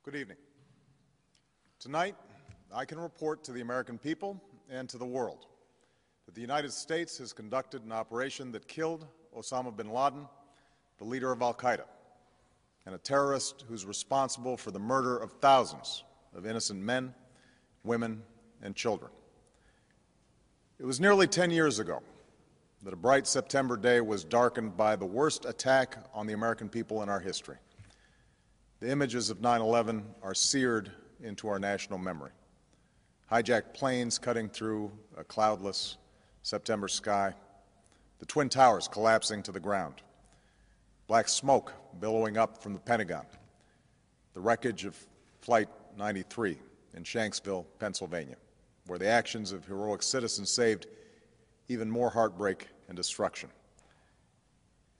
Good evening. Tonight, I can report to the American people and to the world that the United States has conducted an operation that killed Osama bin Laden, the leader of al-Qaeda, and a terrorist who's responsible for the murder of thousands of innocent men, women, and children. It was nearly 10 years ago that a bright September day was darkened by the worst attack on the American people in our history. The images of 9/11 are seared into our national memory. Hijacked planes cutting through a cloudless September sky, the Twin Towers collapsing to the ground, black smoke billowing up from the Pentagon, the wreckage of Flight 93 in Shanksville, Pennsylvania, where the actions of heroic citizens saved even more heartbreak and destruction.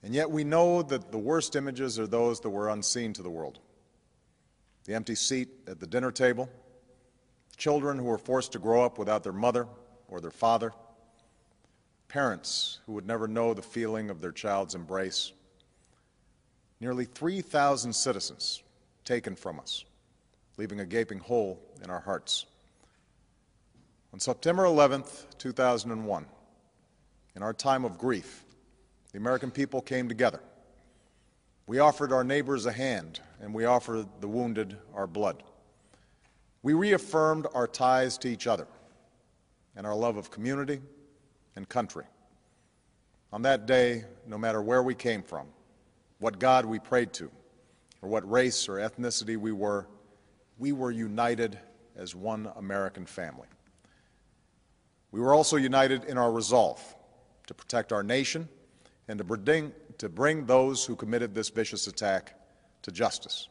And yet we know that the worst images are those that were unseen to the world. The empty seat at the dinner table, children who were forced to grow up without their mother or their father, parents who would never know the feeling of their child's embrace, nearly 3,000 citizens taken from us, leaving a gaping hole in our hearts. On September 11th, 2001, in our time of grief, the American people came together. We offered our neighbors a hand, and we offered the wounded our blood. We reaffirmed our ties to each other and our love of community and country. On that day, no matter where we came from, what God we prayed to, or what race or ethnicity we were united as one American family. We were also united in our resolve to protect our nation and to bring those who committed this vicious attack to justice.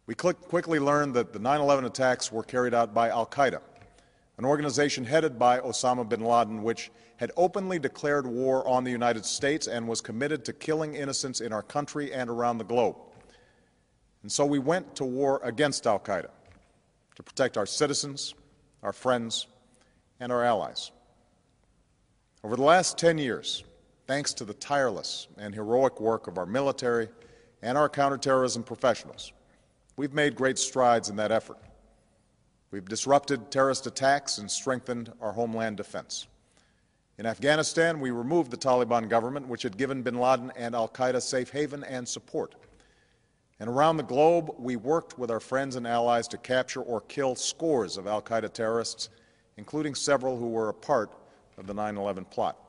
We quickly learned that the 9/11 attacks were carried out by al-Qaeda, an organization headed by Osama bin Laden, which had openly declared war on the United States and was committed to killing innocents in our country and around the globe. And so we went to war against al-Qaeda to protect our citizens, our friends, and our allies. Over the last 10 years, thanks to the tireless and heroic work of our military and our counterterrorism professionals, we've made great strides in that effort. We've disrupted terrorist attacks and strengthened our homeland defense. In Afghanistan, we removed the Taliban government, which had given bin Laden and al-Qaeda safe haven and support. And around the globe, we worked with our friends and allies to capture or kill scores of al-Qaeda terrorists, including several who were a part of the 9/11 plot.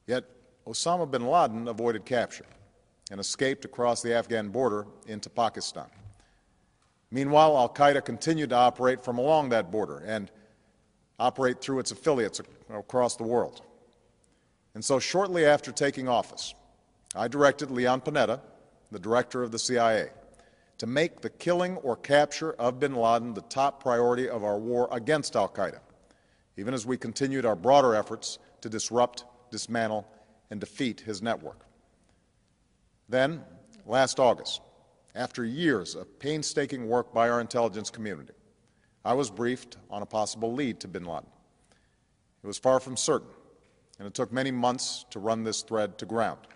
Yet Osama bin Laden avoided capture and escaped across the Afghan border into Pakistan. Meanwhile, al-Qaeda continued to operate from along that border and operate through its affiliates across the world. And so shortly after taking office, I directed Leon Panetta, the director of the CIA, to make the killing or capture of bin Laden the top priority of our war against al-Qaeda, even as we continued our broader efforts to disrupt, dismantle, and defeat his network. Then, last August, after years of painstaking work by our intelligence community, I was briefed on a possible lead to bin Laden. It was far from certain, and it took many months to run this thread to ground.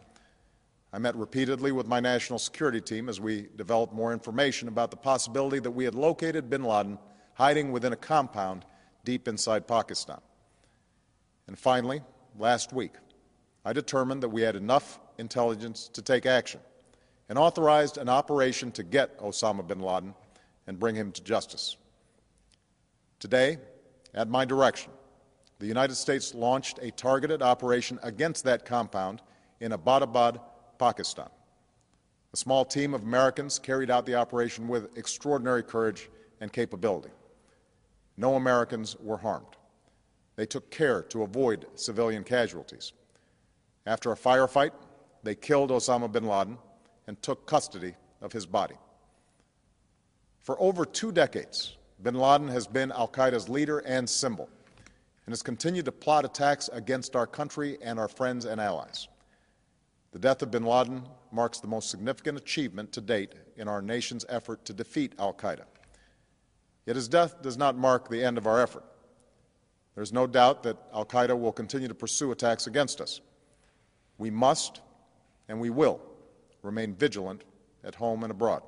I met repeatedly with my national security team as we developed more information about the possibility that we had located bin Laden hiding within a compound deep inside Pakistan. And finally, last week, I determined that we had enough intelligence to take action and authorized an operation to get Osama bin Laden and bring him to justice. Today, at my direction, the United States launched a targeted operation against that compound in Abbottabad, Pakistan. A small team of Americans carried out the operation with extraordinary courage and capability. No Americans were harmed. They took care to avoid civilian casualties. After a firefight, they killed Osama bin Laden and took custody of his body. For over 2 decades, bin Laden has been al-Qaeda's leader and symbol, and has continued to plot attacks against our country and our friends and allies. The death of bin Laden marks the most significant achievement to date in our nation's effort to defeat al-Qaeda. Yet his death does not mark the end of our effort. There's no doubt that al-Qaeda will continue to pursue attacks against us. We must and we will remain vigilant at home and abroad.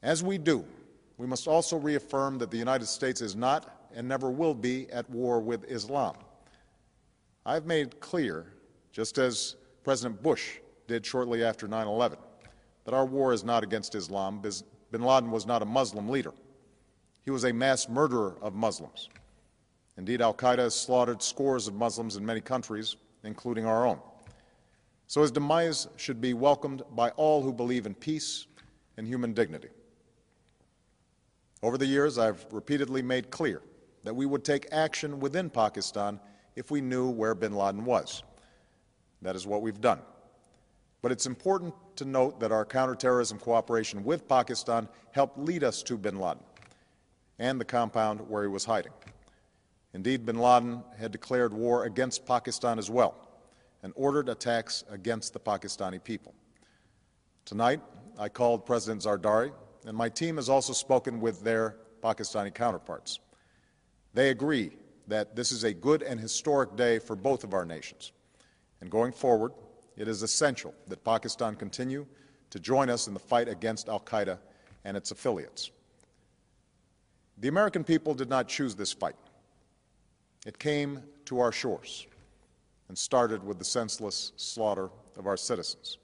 As we do, we must also reaffirm that the United States is not and never will be at war with Islam. I've made clear, just as President Bush did shortly after 9/11, that our war is not against Islam. Bin Laden was not a Muslim leader. He was a mass murderer of Muslims. Indeed, al-Qaeda has slaughtered scores of Muslims in many countries, including our own. So his demise should be welcomed by all who believe in peace and human dignity. Over the years, I've repeatedly made clear that we would take action within Pakistan if we knew where bin Laden was. That is what we've done. But it's important to note that our counterterrorism cooperation with Pakistan helped lead us to bin Laden and the compound where he was hiding. Indeed, bin Laden had declared war against Pakistan as well and ordered attacks against the Pakistani people. Tonight, I called President Zardari, and my team has also spoken with their Pakistani counterparts. They agree that this is a good and historic day for both of our nations. And going forward, it is essential that Pakistan continue to join us in the fight against al-Qaeda and its affiliates. The American people did not choose this fight. It came to our shores and started with the senseless slaughter of our citizens.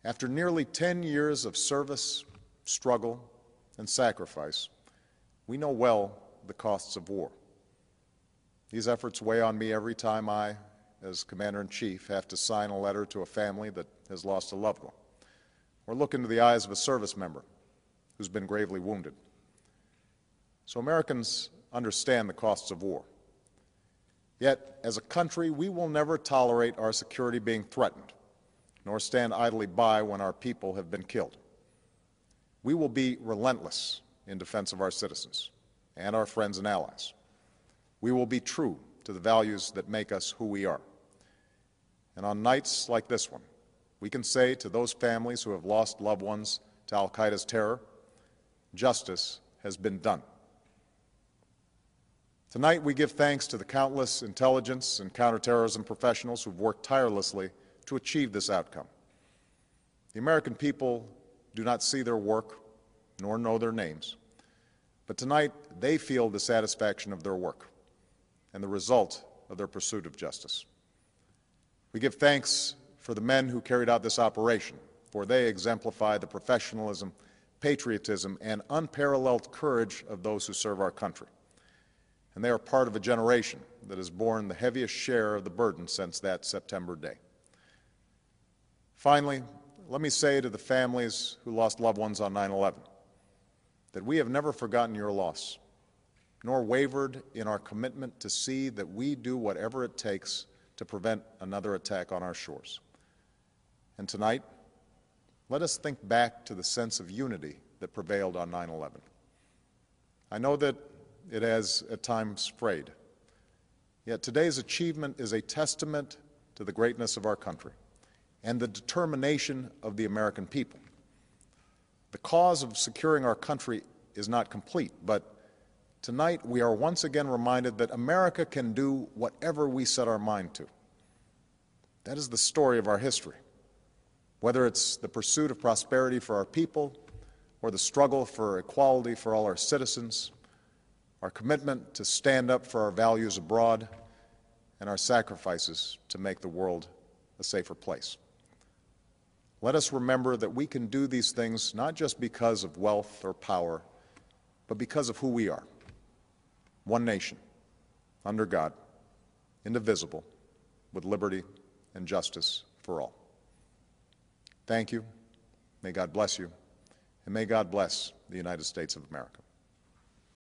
After nearly 10 years of service, struggle, and sacrifice, we know well the costs of war. These efforts weigh on me every time I, as Commander-in-Chief, have to sign a letter to a family that has lost a loved one, or look into the eyes of a service member who's been gravely wounded. So Americans understand the costs of war. Yet, as a country, we will never tolerate our security being threatened, nor stand idly by when our people have been killed. We will be relentless in defense of our citizens and our friends and allies. We will be true to the values that make us who we are. And on nights like this one, we can say to those families who have lost loved ones to al-Qaeda's terror, justice has been done. Tonight, we give thanks to the countless intelligence and counterterrorism professionals who've worked tirelessly to achieve this outcome. The American people do not see their work nor know their names, but tonight they feel the satisfaction of their work and the result of their pursuit of justice. We give thanks for the men who carried out this operation, for they exemplify the professionalism, patriotism, and unparalleled courage of those who serve our country. And they are part of a generation that has borne the heaviest share of the burden since that September day. Finally, let me say to the families who lost loved ones on 9/11 that we have never forgotten your loss, nor wavered in our commitment to see that we do whatever it takes to prevent another attack on our shores. And tonight, let us think back to the sense of unity that prevailed on 9/11. I know that it has at times frayed, yet today's achievement is a testament to the greatness of our country and the determination of the American people. The cause of securing our country is not complete, but tonight we are once again reminded that America can do whatever we set our mind to. That is the story of our history. Whether it's the pursuit of prosperity for our people or the struggle for equality for all our citizens, our commitment to stand up for our values abroad, and our sacrifices to make the world a safer place. Let us remember that we can do these things not just because of wealth or power, but because of who we are. One nation, under God, indivisible, with liberty and justice for all. Thank you. May God bless you, and may God bless the United States of America.